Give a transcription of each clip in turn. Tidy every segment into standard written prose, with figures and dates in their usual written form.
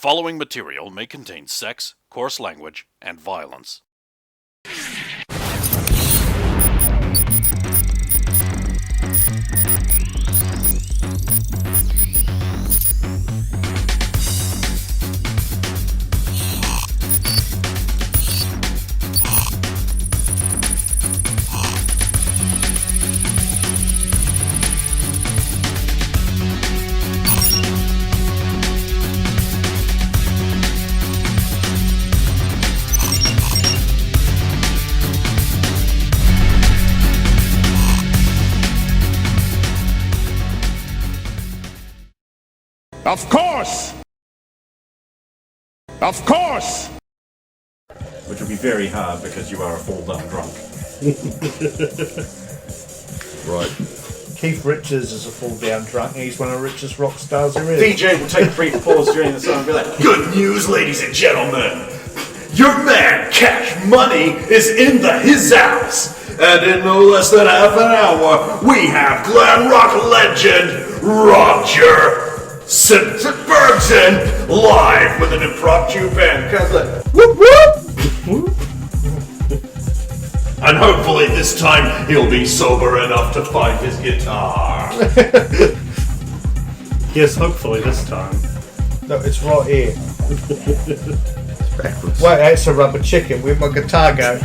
following material may contain sex, coarse language, and violence. Of course! Of course! Which would be very hard because you are a full-blown drunk. Right. Keith Richards is a full-down drunk. He's one of the richest rock stars there is. DJ will take a brief pause during the song and be like, Good news, ladies and gentlemen. Your man, Cash Money, is in the his house. And in no less than half an hour, we have glam rock legend, Roger Burghsomething, live with an impromptu band. Whoop whoop! And hopefully this time he'll be sober enough to find his guitar. Yes, hopefully this time. No, it's right here. Backwards. Wait, that's a rubber chicken. Where'd my guitar go?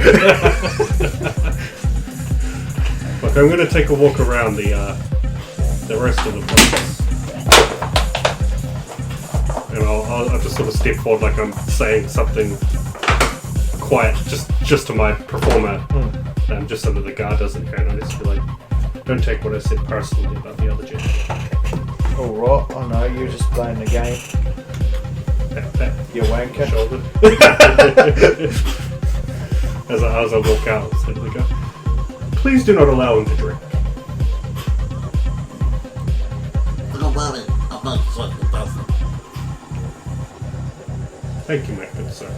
Look, I'm going to take a walk around the rest of the place. And I'll just sort of step forward like I'm saying something quiet just to my performer, just so that the guard doesn't hear it. I just be like, don't take what I said personally about the other gentleman. Alright, I know, you're just playing the game. You wanker. Shoulder. as I walk out, I say to the guy, please do not allow him to drink. Don't worry, I'll make sure he doesn't. Thank you, my good sir.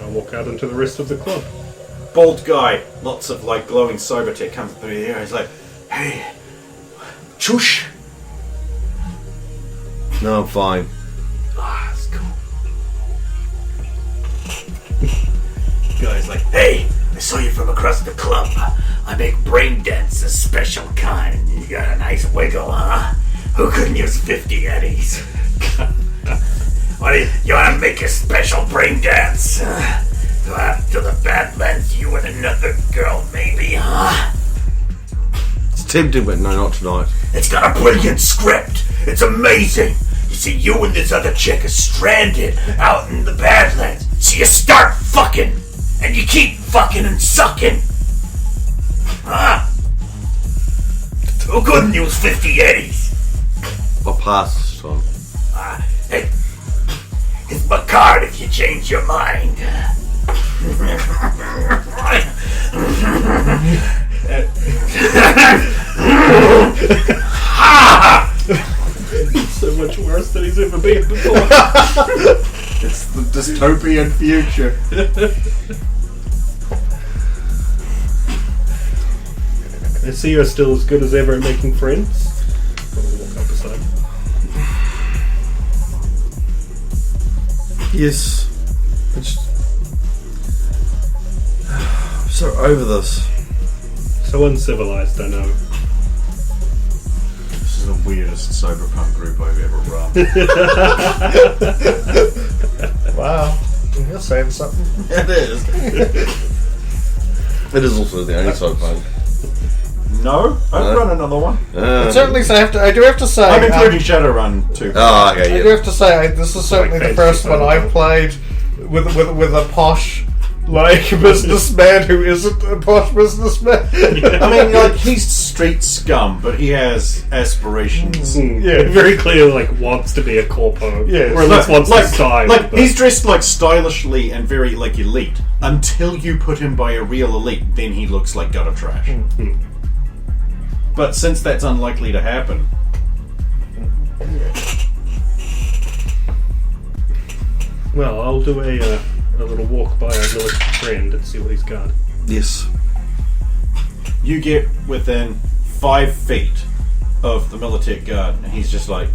I'll walk out into the rest of the club. bald guy, lots of like glowing sober tech comes through here. He's like, hey, Chush. No, I'm fine. Ah, that's cool. Guy's like, hey, I saw you from across the club. I make brain dance, a special kind. You got a nice wiggle, huh? Who couldn't use 50 eddies? What do you want to make a special brain dance? Go out to the Badlands, you and another girl, maybe, huh? It's tempting, but no, not tonight. It's got a brilliant script. It's amazing. You see, you and this other chick are stranded out in the Badlands. So you start fucking, and you keep fucking and sucking. Huh? Who couldn't use 50 eddies? I'll pass this time. Hey, it's my card if you change your mind. So much worse than he's ever been before. it's the dystopian future. I see you're still as good as ever at making friends. I'll walk up beside him. Yes. I'm so over this. So uncivilized, I know. This is the weirdest Cyberpunk group I've ever run. Wow. You're saying something. It is. It is also the only Cyberpunk. No, I've run another one. Certainly, so I do have to say. I'm including Shadowrun too. Oh, okay, I yeah. do have to say, this is certainly the first one I've played with a posh, like, businessman who isn't a posh businessman. I mean, like, he's street scum, but he has aspirations. Yeah, very clearly, like, wants to be a corpo. Yes. Or at least wants to style. Like, he's dressed, like, stylishly and very, like, elite. Until you put him by a real elite, then he looks like gutter trash. Mm-hmm. But since that's unlikely to happen... Well, I'll do a little walk by our village friend and see what he's got. Yes. You get within 5 feet of the Militech guard, and he's just like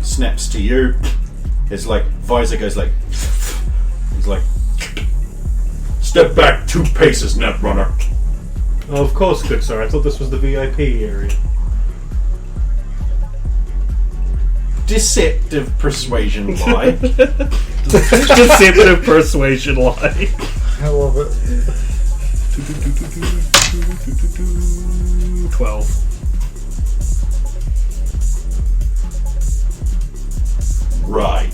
snaps to you. His like visor goes like. He's like, step back 2 paces, Netrunner. Oh, of course, good sir. I thought this was the VIP area. Deceptive persuasion lie. Deceptive persuasion lie. I love it. 12. Right.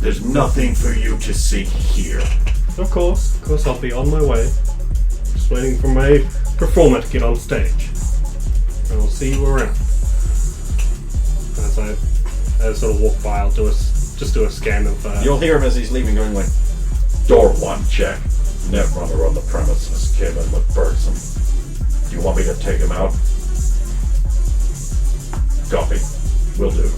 There's nothing for you to see here. Of course, I'll be on my way. Just waiting for my performer to get on stage. And I'll see you around. As I sort of walk by, I'll just do a scan of. You'll hear him as he's leaving, going like, "Door 1 check. Netrunner on the premises. Came in with Burghsom. Do you want me to take him out?" "Copy. Will do."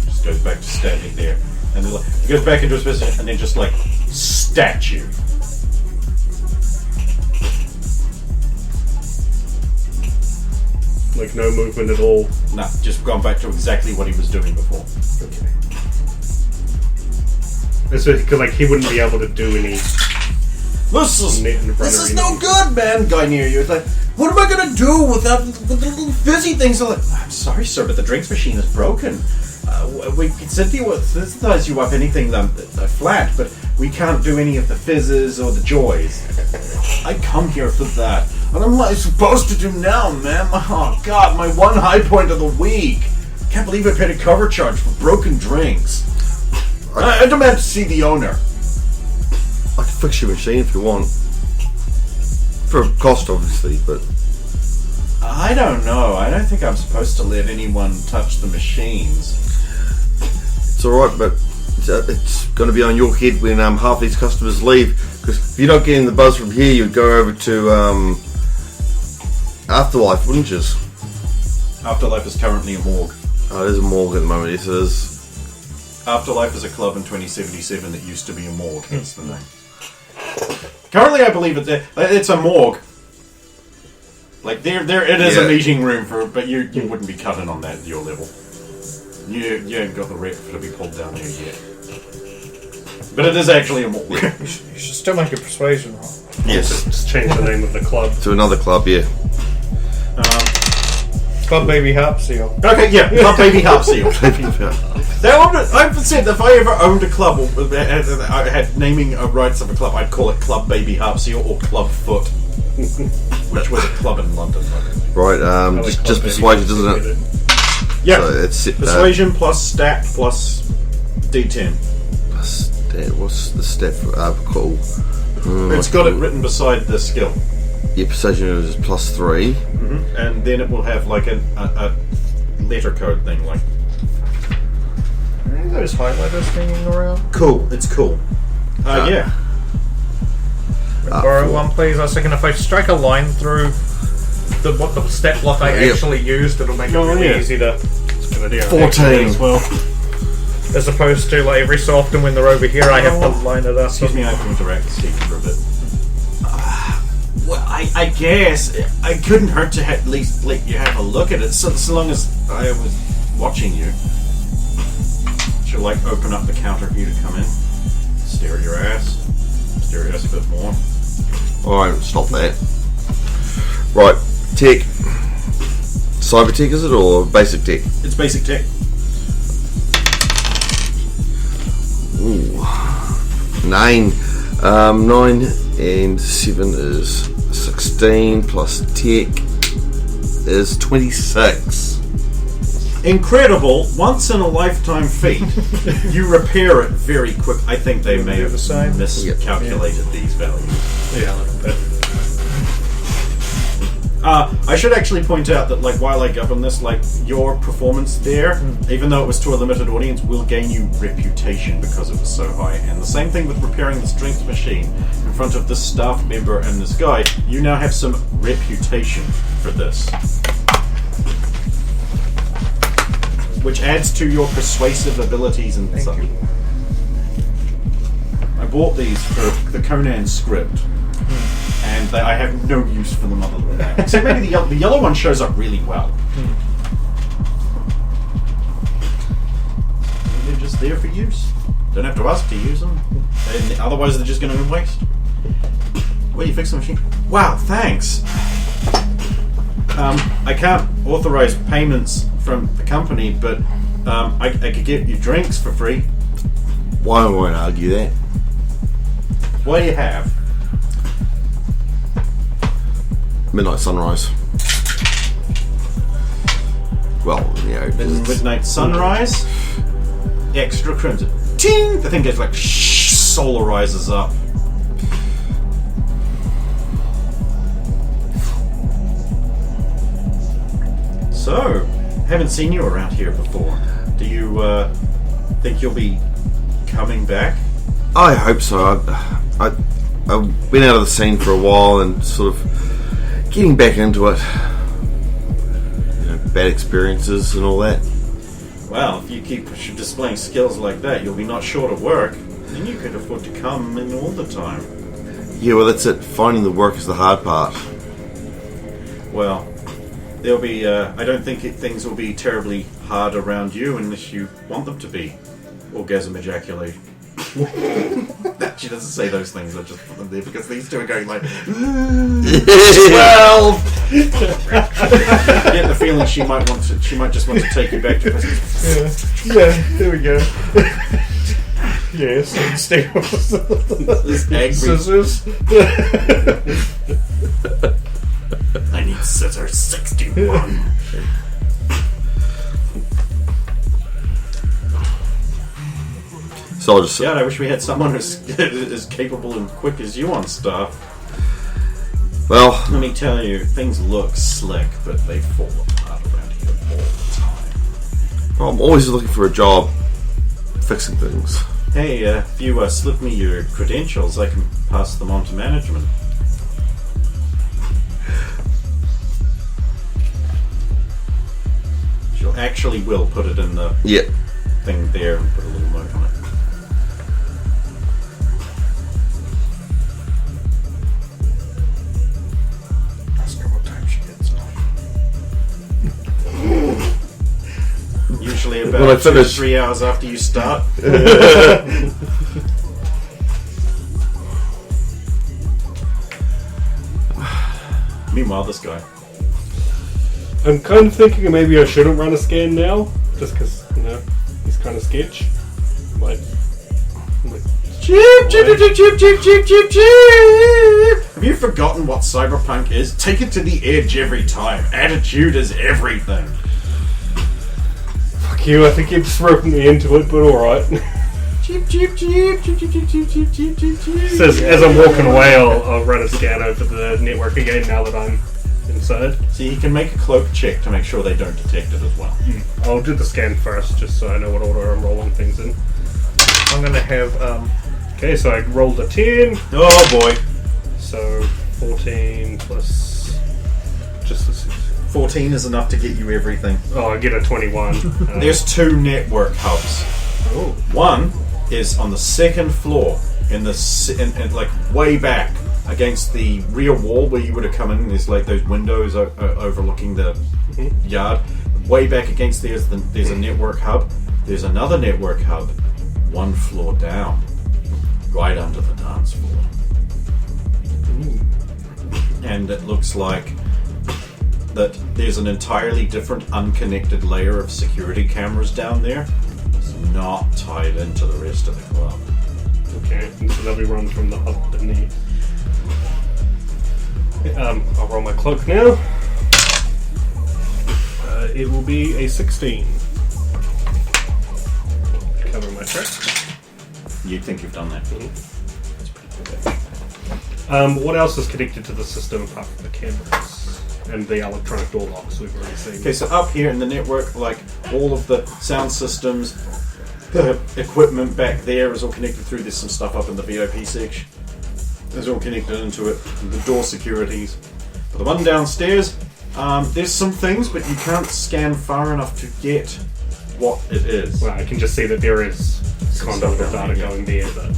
Just goes back to standing there. And then he goes back into his position and then just like statue. Like no movement at all. Nah, just gone back to exactly what he was doing before. Okay. Because like he wouldn't be able to do any. This is no good, man. Guy near you is like, what am I gonna do with the little fizzy things? I'm like, I'm sorry, sir, but the drinks machine is broken. We can synthesize you up anything flat, but we can't do any of the fizzes or the joys. I come here for that. What am I supposed to do now, man? Oh, God, my one high point of the week. Can't believe I paid a cover charge for broken drinks. I demand to see the owner. I can fix your machine if you want. For a cost, obviously, but... I don't know. I don't think I'm supposed to let anyone touch the machines. It's alright, but it's going to be on your head when half these customers leave. Because if you're not getting the buzz from here, you'd go over to Afterlife, wouldn't you? Afterlife is currently a morgue. Oh, it is a morgue at the moment, yes it is. Afterlife is a club in 2077 that used to be a morgue. That's the name. Currently, I believe it's a morgue. Like it is a meeting room but you wouldn't be cutting on that at your level. You ain't got the rep to be pulled down there yet. But it is actually a morgue. You should still make a persuasion roll. Yes. Just change the name of the club to another club, yeah. Club Baby Harp Seal. Okay, yeah, Club Baby Harp Seal. I've said if I ever owned a club or I had naming rights of a club, I'd call it Club Baby Harp Seal or Club Foot, which was a club in London. Right, just persuasion, doesn't it? Yeah, so it's persuasion plus stat plus D10. Plus stat. What's the stat for? Cool. It's got it written beside the skill. Yeah, persuasion is +3. Mm-hmm. And then it will have like a letter code thing, like. Are any of those highlighters hanging around? Cool, it's cool. Yeah. Borrow one, please. I was thinking if I strike a line through what the stat block I actually used, it'll make it really easy to. That's a good idea. 14 as well. As opposed to like every so often when they're over here, I have to line it up. Excuse me, I have to interact with Steve for a bit. Well, I guess it couldn't hurt to at least let you have a look at it, so long as I was watching you. She'll like open up the counter for you to come in, stare at your ass a bit more. Alright, stop that. Right, tech. Cyber tech is it, or basic tech? It's basic tech. Ooh. 9. 9 and 7 is 16 plus tech is 26. Incredible, once in a lifetime feat. You repair it very quick. I think they may have miscalculated these values. Yeah, a little bit. I should actually point out that, like, while I govern this, like, your performance there, even though it was to a limited audience, will gain you reputation because it was so high. And the same thing with repairing the strength machine in front of this staff member and this guy. You now have some reputation for this, which adds to your persuasive abilities and such. I bought these for the Conan script. And I have no use for them other than that. Except maybe the yellow one shows up really well. just there for use. Don't have to ask to use them. And otherwise, they're just going to be waste. Where you fix the machine? Wow, thanks. I can't authorize payments from the company, but I could get you drinks for free. Why I won't argue that. What do you have? Midnight Sunrise. Well, you know, 'cause it's- Midnight Sunrise. Extra crimson. Ting! The thing gets like solarizes up. So, haven't seen you around here before. Do you think you'll be coming back? I hope so. I've been out of the scene for a while and sort of getting back into it. You know, bad experiences and all that. Well, if you keep displaying skills like that, you'll be not short of work. Then you could afford to come in all the time. Yeah, well, that's it. Finding the work is the hard part. Well, there'll be. I don't think things will be terribly hard around you unless you want them to be. Orgasm, ejaculation. She doesn't say those things. I just put them there because these two are going like 12. Get the feeling she might want to. She might just want to take you back to prison. Yeah, there we go. Yes, instead of This angry. scissors. I need scissors 61. So I'll just God, I wish we had someone as capable and quick as you on stuff. well, Let me tell you, things look slick, but they fall apart around here all the time. I'm always looking for a job fixing things. Hey, if you slip me your credentials, I can pass them on to management. She'll actually will put it in the Yeah. thing there and put a little note on it. Ask her what time she gets off. Usually When I about 2 to finish. 3 hours after you start. Meanwhile, this guy. I'm kind of thinking maybe I shouldn't run a scan now, just because, you know, he's kind of sketch. Like Chip, chip, chip, chip, chip, chip, chip, chip. Have you forgotten what Cyberpunk is? Take it to the edge every time. Attitude is everything. fuck you, I think you've just roped me into it, but alright. Chip, chip, chip, chip, chip, chip, chip, chip, chip, chip, chip. So as I'm walking away, I'll run a scan over the network again now that I'm inside. So you can make a cloak check to make sure they don't detect it as well. I'll do the scan first, just so I know what order I'm rolling things in. I'm gonna have Okay, so I rolled a 10, Oh boy. so 14 plus just the 6. 14 is enough to get you everything. Oh, I get a 21. There's 2 network hubs. Oh. One is on the 2nd floor, in like way back against the rear wall where you would have come in. There's like those windows overlooking the yard. Way back against there's a network hub. There's another network hub 1 floor down, right under the dance floor. And it looks like that there's an entirely different unconnected layer of security cameras down there. It's not tied into the rest of the club. Okay, and so they'll be run from the hub beneath. I'll roll my cloak now. It will be a 16. Cover my tracks. You'd think you've done that. That's pretty good. What else is connected to the system apart from the cameras and the electronic door locks we've already seen? Okay, so up here in the network, like all of the sound systems, the equipment back there is all connected through. There's some stuff up in the VIP section. It's all connected into it. The door securities. But the one downstairs, there's some things, but you can't scan far enough to get what it is. Well, I can just see that there is conduit stuff of down data there, going there, but...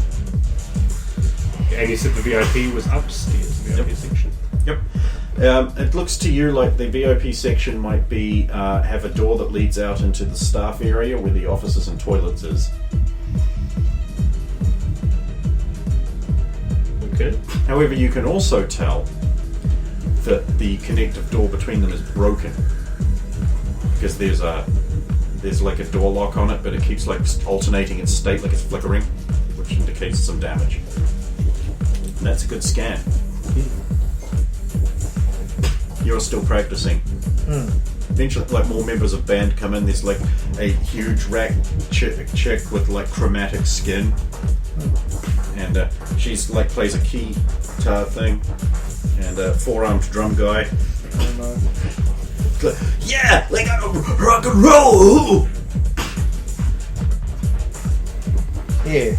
And you said the VIP was upstairs, the VIP section. Yep. It looks to you like the VIP section might be have a door that leads out into the staff area where the offices and toilets is. Okay. However, you can also tell that the connective door between them is broken because there's like a door lock on it, but it keeps like alternating its state, like it's flickering, which indicates some damage. And that's a good scan. You're still practicing. Eventually, like more members of band come in. There's like a huge rack chick with like chromatic skin, and she's like plays a keytar thing, and a four-armed drum guy. Yeah, like rock and roll. Yeah.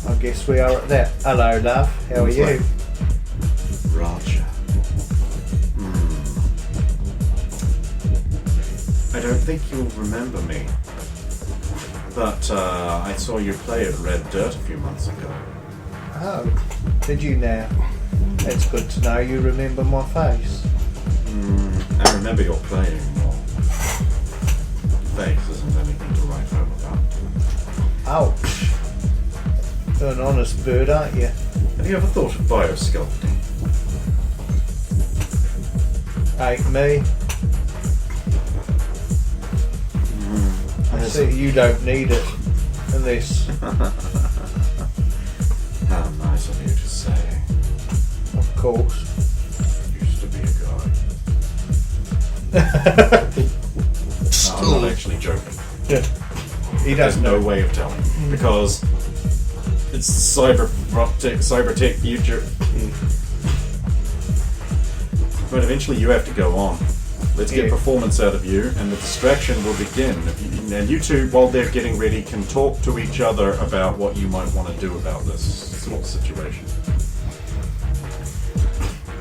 I guess we are at that. Hello, love. How are It's you? like, Roger. I don't think you'll remember me, but I saw you play at Red Dirt a few months ago. Oh, did you now? It's good to know you remember my face. I remember your playing. Well, face isn't anything to write home about. Ouch. You're an honest bird, aren't you? Have you ever thought of biosculpting? Ain't me. I see you don't need it in this. How nice of you to say. Of course. Used to be a guy. No, I'm not actually joking. Yeah. He There's doesn't no know. way of telling because it's cybertech future. But eventually you have to go on. Let's get Yeah. performance out of you, and the distraction will begin. And you two, while they're getting ready, can talk to each other about what you might want to do about this sort of situation.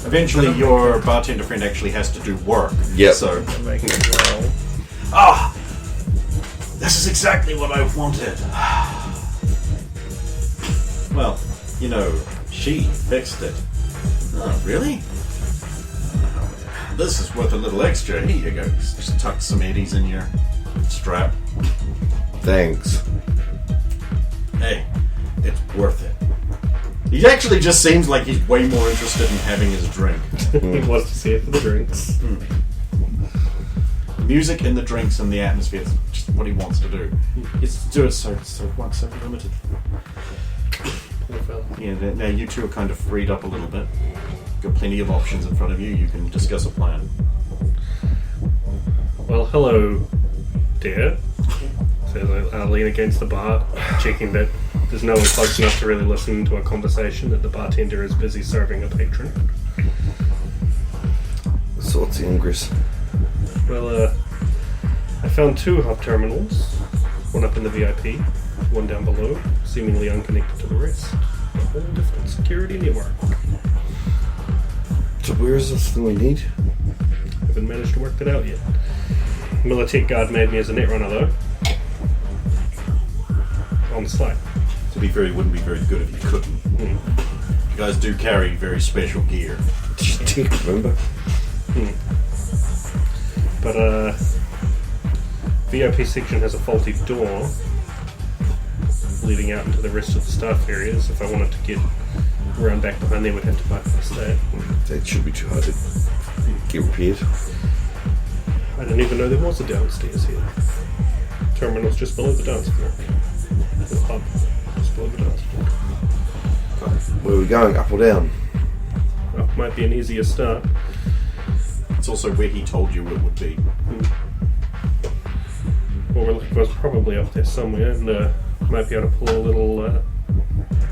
Eventually, your bartender friend actually has to do work. Yep. So, Making it roll. this is exactly what I wanted. Well, you know, she fixed it. Oh, really? This is worth a little extra. Here you go. Just tuck some eddies in your strap. Thanks. Hey, it's worth it. He actually just seems like he's way more interested in having his drink. He wants to see it for the drinks. Music and the drinks and the atmosphere is just what he wants to do. He's to do it so limited. Poor fella. Yeah, now you two are kind of freed up a little bit. Got plenty of options in front of you. You can discuss a plan. Well, hello, dear. Says I lean against the bar, checking that there's no one close enough to really listen to a conversation, that the bartender is busy serving a patron. Sorts of Ingress. Well, I found 2 hub terminals, one up in the VIP, one down below, seemingly unconnected to the rest. A whole different security network. So where is this thing we need? Haven't managed to work that out yet. Militech guard made me as a netrunner though. On the slide. To be fair, it wouldn't be very good if you couldn't. You guys do carry very special gear. Tick, remember? But VIP section has a faulty door leading out into the rest of the staff areas. If I wanted to get around back behind there, we'd have to bypass that. That should be too hard to get repaired. I didn't even know there was a downstairs here. Terminal's just below the dance floor. The hub, just below the dance floor. Where are we going? Up or down? Well, might be an easier start. It's also where he told you it would be. Well, it was probably up there somewhere, and might be able to pull a little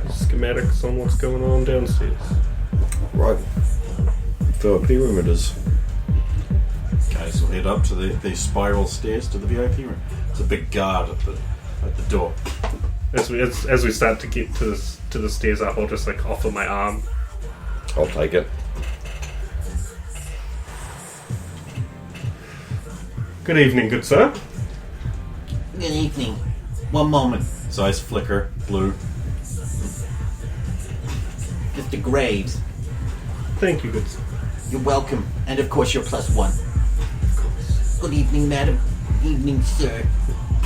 schematics on what's going on downstairs. Right. VIP room it is. Guys will head up to the spiral stairs to the VIP room. There's a big guard at the door. As we start to get to the stairs up, I'll just like offer my arm. I'll take it. Good evening, good sir. Good evening. One moment. His eyes flicker blue. Mr. Graves. Thank you, good sir. You're welcome. And of course, you're +1. Good evening, madam. Good evening, sir.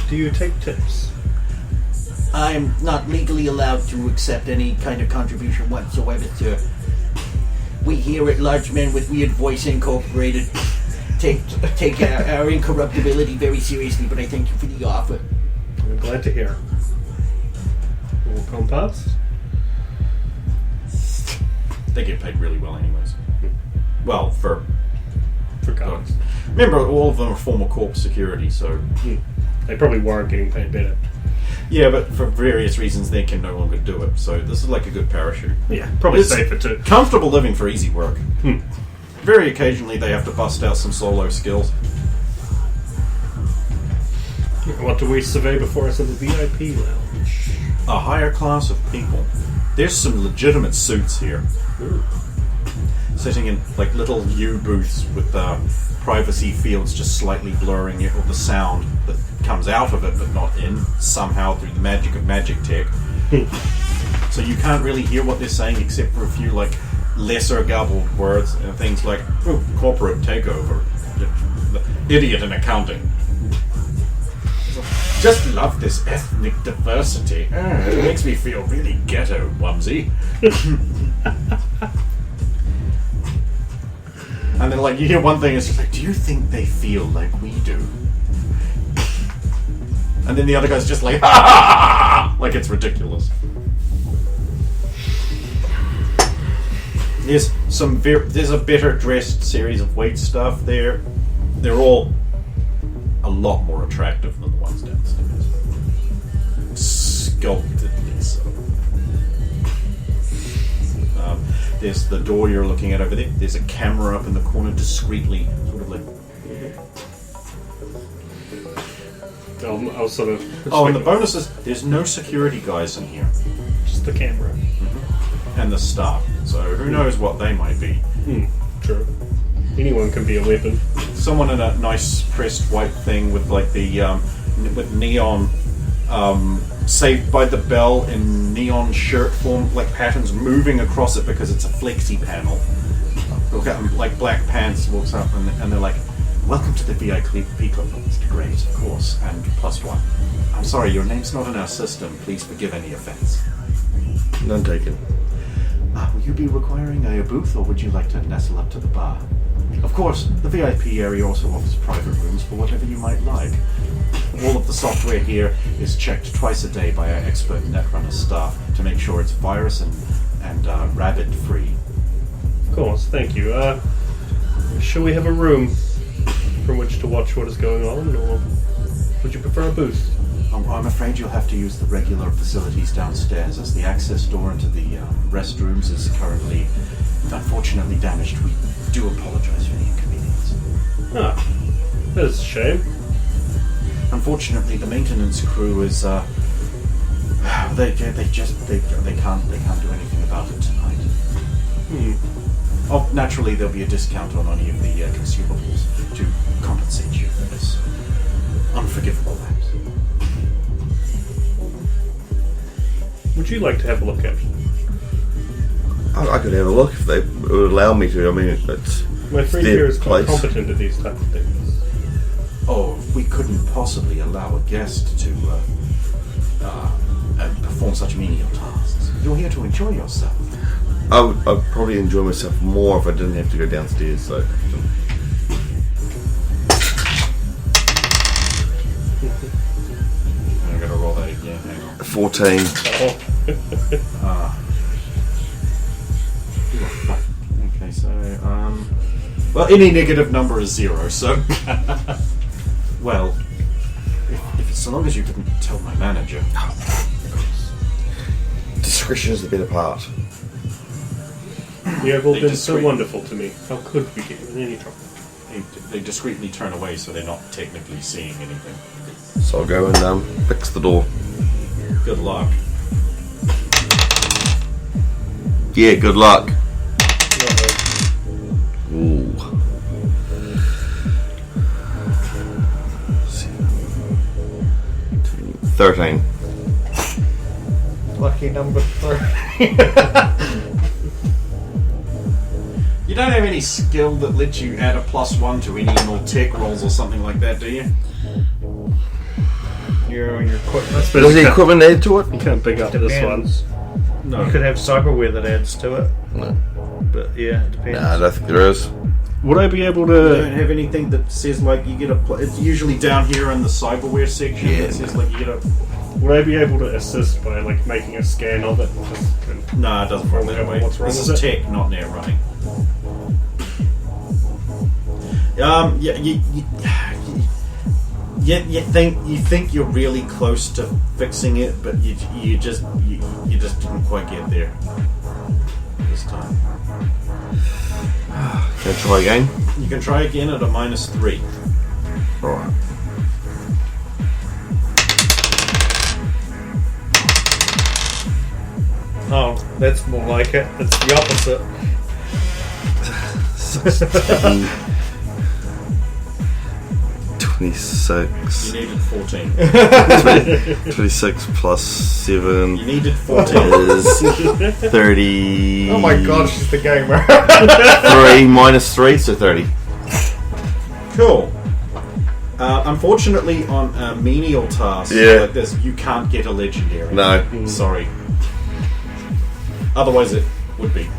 Do you take tips? I'm not legally allowed to accept any kind of contribution whatsoever, sir. We here at Large Men with Weird Voice Incorporated take our incorruptibility very seriously, but I thank you for the offer. I'm glad to hear. All comparts? They get paid really well anyways. Well, for guards. Remember, all of them are former corp security, so... They probably weren't getting paid better. Yeah, but for various reasons they can no longer do it, so this is like a good parachute. Yeah, probably It's safer too. Comfortable living for easy work. Very occasionally they have to bust out some solo skills. What do we survey before us in the VIP lounge? A higher class of people. There's some legitimate suits here. Sitting in like little U-booths with privacy fields just slightly blurring it, or the sound that comes out of it but not in, somehow through the magic of magic tech. So you can't really hear what they're saying except for a few like lesser garbled words and things like, oh, corporate takeover, idiot in accounting. Just love this ethnic diversity. It makes me feel really ghetto, Wumsy. And then, like, you hear one thing, it's just like, do you think they feel like we do? And then the other guy's just like, ha ha ha! Like it's ridiculous. There's a better dressed series of wait staff there. They're all a lot more attractive than the ones downstairs. Sculptedly so. There's the door you're looking at over there. There's a camera up in the corner, discreetly, sort of like. I'll sort of. Oh, and the bonus is there's no security guys in here, Just the camera. and the staff. So who knows what they might be. True. Anyone can be a weapon. Someone in a nice pressed white thing with like the with neon Saved by the Bell in neon shirt form, like patterns moving across it because it's a flexi panel. Look at them, like black pants, walks up and they're like, welcome to the VIP Club, Mr. Great, of course, and +1. I'm sorry, your name's not in our system. Please forgive any offense. None taken. Will you be requiring a booth, or would you like to nestle up to the bar? Of course, the VIP area also offers private rooms for whatever you might like. All of the software here is checked twice a day by our expert Netrunner staff to make sure it's virus and rabbit free. Of course, thank you. Shall we have a room from which to watch what is going on, or would you prefer a booth? I'm afraid you'll have to use the regular facilities downstairs, as the access door into the restrooms is currently, unfortunately, damaged. We do apologize for the inconvenience. That is a shame. Unfortunately, the maintenance crew is they can't do anything about it tonight. Oh, naturally there'll be a discount on any of the consumables to compensate you for this unforgivable lapse. Would you like to have a look at it? I could have a look if they would allow me to. I mean, it's My friend their here is quite place. competent at these type of things. Oh, we couldn't possibly allow a guest to perform such menial tasks. You're here to enjoy yourself. I'd probably enjoy myself more if I didn't have to go downstairs. So, I'm gonna roll that again. Hang on. 14. Okay, so well, any negative number is 0. So, well, if so long as you didn't tell my manager. Discretion is the better part. You have all They been just so scream. wonderful to me. How could we get you in any trouble? They discreetly turn away, so they're not technically seeing anything. So I'll go and fix the door. Good luck. Yeah, good luck. Lovely. Ooh. 13. Lucky number 3. You don't have any skill that lets you add a +1 to any more tech rolls or something like that, do you? Your equipment. But Does the equipment add to it? You can't pick up this one. Depends. No. You could have cyberware that adds to it. No. But yeah, it depends. Nah, I don't think there is. Would I be able You don't to? have anything that says like you get a. It's usually down here in the cyberware section. Yeah. It says like you get a. Would I be able to assist by like making a scan of it? No, it doesn't work that way. What's wrong This with is it? tech, not net running. Yeah, you think you're really close to fixing it, but you just didn't quite get there this time. Can I try again? You can try again at a -3. Alright. Oh, that's more like it. It's the opposite. 26. You needed 14. 26 plus 7 You needed 14. is 30. Oh my god, she's the gamer. 3 minus 3, so 30. Cool. Unfortunately, on menial tasks Yeah. like this, you can't get a legendary. No. Sorry. Otherwise, it would be.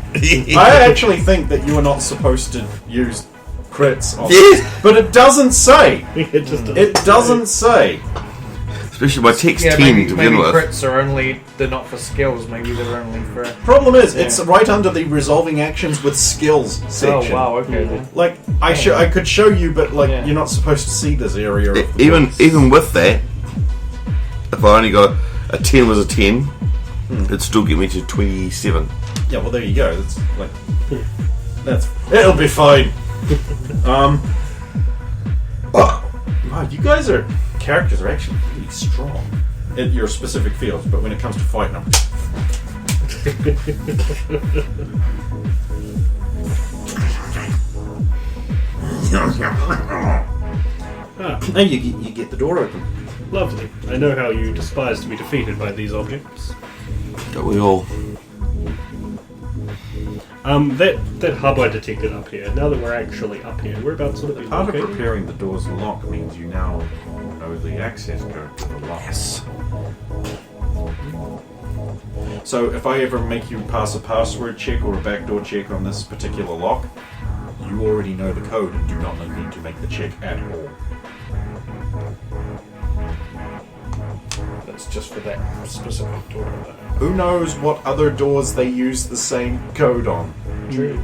I actually think that you are not supposed to use crits on Yes. but it doesn't say. It just It doesn't say. Especially my text Yeah, 10 maybe to begin with. crits are only, they're not for skills, maybe they're only for... Problem is, it's right under the resolving actions with skills Oh section. wow, okay then. Like I could show you, but like Yeah. you're not supposed to see this area. Of the Even box. even with that, if I only got a 10 was a 10, it'd still get me to 27. Yeah, well, there you go. That's like it'll be fine. Wow, you guys characters are actually really strong in your specific fields, but when it comes to fighting them, and you get the door open. lovely. I know how you despise to be defeated by these objects. Don't we all? That hub I detected up here. Now that we're actually up here, whereabouts would it be Part of located? preparing the door's lock means you now know the access code to the lock. Yes. So if I ever make you pass a password check or a backdoor check on this particular lock, you already know the code and do not need to make the check at all. That's just for that specific door. Who knows what other doors they use the same code on? True.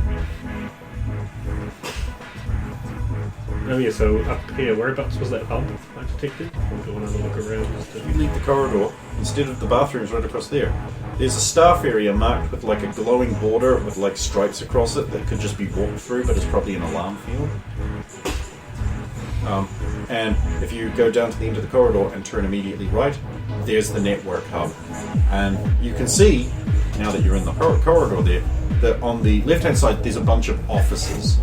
Oh yeah, so up here, whereabouts was that hub I detected? I'll do another look around. Just to... You leave the corridor, instead of the bathrooms right across there, there's a staff area marked with like a glowing border with like stripes across it that could just be walked through, but it's probably an alarm field. And if you go down to the end of the corridor and turn immediately right, there's the network hub. And you can see, now that you're in the corridor there, that on the left-hand side there's a bunch of offices.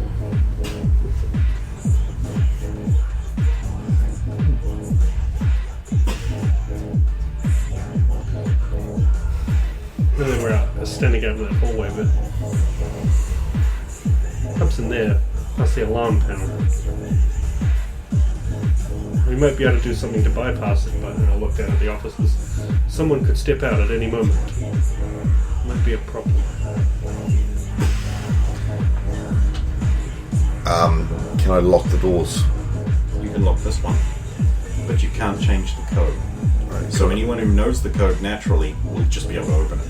And then we're standing out in that hallway, but hub's in there. That's the alarm panel. We might be able to do something to bypass it, but I looked out at the offices. Someone could step out at any moment. Might be a problem. Can I lock the doors? You can lock this one, but you can't change the code. So anyone who knows the code naturally will just be able to open it.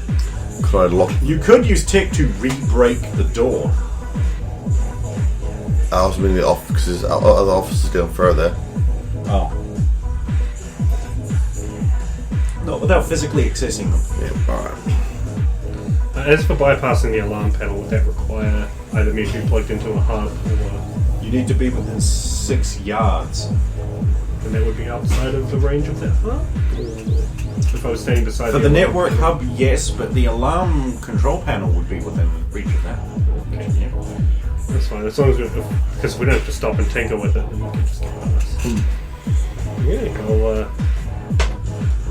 Could I lock? You could use tech to re-break the door. I was meaning the office because there's other offices down further. Oh. Not without physically accessing them. Yeah, alright. As for bypassing the alarm panel, would that require either me to be plugged into a hub, or You need to be within 6 yards. and that would be outside of the range of that hub? Or if I was standing beside For the the alarm network panel? hub, yes, but the alarm control panel would be within reach of that. Okay. Yeah. That's fine, as long as because we don't have to stop and tinker with it, then we can just get past. Yeah, I'll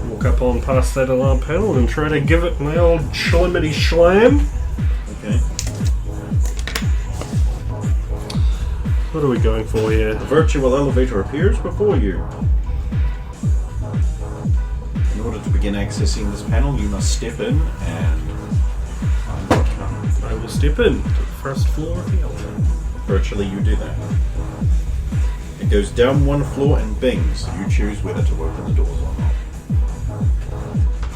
walk up on past that alarm panel and try to give it my old schlimmity schlam. Okay. What are we going for here? The virtual elevator appears before you. In order to begin accessing this panel, you must step in and find what comes. I will step in to the first floor of the elevator. Virtually, you do that. It goes down one floor and bings. You choose whether to open the doors or not.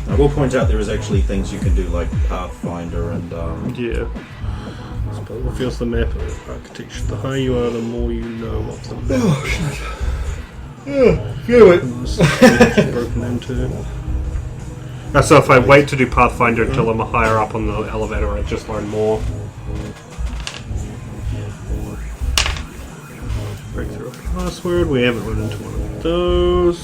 I will point out there is actually things you can do like Pathfinder and Yeah. I suppose what feels the map of architecture. The higher you are, the more you know of the map. Oh, shit. Go it. Broken into. So if I wait to do Pathfinder until I'm higher up on the elevator, I just learn more. Break through a password. We haven't run into one of those.